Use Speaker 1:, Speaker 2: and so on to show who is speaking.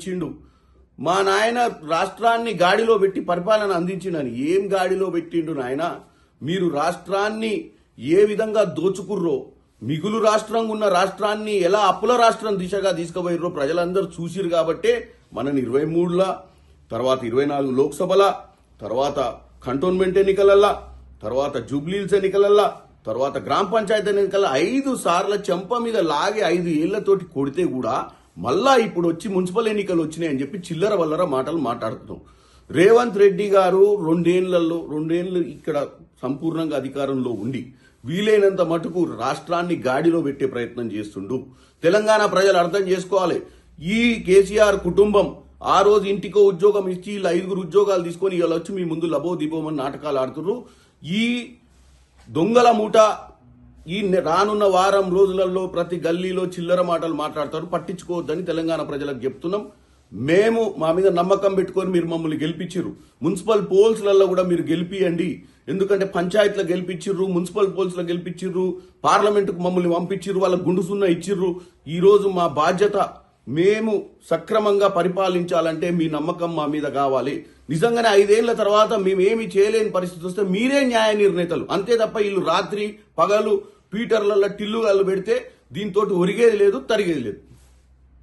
Speaker 1: ఇచ్చిండు. మా నాయన రాష్ట్రాన్ని గాడిలో పెట్టి పరిపాలన అందించిండని. ఏం గాడిలో పెట్టిండు నాయన? మీరు రాష్ట్రాన్ని ఏ విధంగా దోచుకుర్రో, మిగులు రాష్ట్రంగా ఉన్న రాష్ట్రాన్ని ఎలా అప్పుల రాష్ట్రం దిశగా తీసుకుపోయిర్రో ప్రజలందరూ చూసిరు. కాబట్టే మనని 23ల తర్వాత 24 లోక్సభల తర్వాత కంటోన్మెంట్ ఎన్నికలల్లా తర్వాత జూబ్లీహిల్స్ ఎన్నికలల్లా తర్వాత గ్రామ పంచాయతీ ఎన్నికల 5 సార్ల చెంప మీద లాగి 5 ఏళ్లతోటి కొడితే కూడా మళ్ళా ఇప్పుడు వచ్చి మున్సిపల్ ఎన్నికలు వచ్చినాయని చెప్పి చిల్లర వల్లర మాటలు మాట్లాడుతున్నాం. రేవంత్ రెడ్డి గారు 2 ఏళ్ళు ఇక్కడ సంపూర్ణంగా అధికారంలో ఉండి వీలైనంత మటుకు రాష్ట్రాన్ని గాడిలో పెట్టే ప్రయత్నం చేస్తుండు. తెలంగాణ ప్రజలు అర్థం చేసుకోవాలి. ఈ కేసీఆర్ కుటుంబం ఆ రోజు ఇంటికో ఉద్యోగం ఇచ్చి ఇలా 5 ఉద్యోగాలు తీసుకొని ఇలా వచ్చి మీ ముందు లబో దిబోమని నాటకాలు ఆడుతున్నారు. ఈ దొంగల మూట ఈ రానున్న వారం రోజులలో ప్రతి గల్లీలో చిల్లర మాటలు మాట్లాడతారు. పట్టించుకోవద్దని తెలంగాణ ప్రజలకు చెప్తున్నాం. మేము మా మీద నమ్మకం పెట్టుకొని మీరు మమ్మల్ని గెలిపించిర్రు. మున్సిపల్ పోల్స్లలో కూడా మీరు గెలిపియండి. ఎందుకంటే పంచాయతీలో గెలిపించిర్రు, మున్సిపల్ పోల్స్ లో గెలిపించిర్రు, పార్లమెంటుకు మమ్మల్ని పంపించిర్రు, వాళ్ళ గుండు సున్నా ఇచ్చిర్రు. ఈ రోజు మా బాధ్యత మేము సక్రమంగా పరిపాలించాలంటే మీ నమ్మకం మా మీద కావాలి. నిజంగానే 5 ఏళ్ల తర్వాత మేమేమి చేయలేని పరిస్థితి వస్తే మీరే న్యాయ నిర్ణేతలు. అంతే తప్ప వీళ్ళు రాత్రి పగలు ట్విట్టర్లలో టిల్లుగాళ్ళు పెడితే దీంతో ఒరిగేది లేదు, తరిగేది లేదు.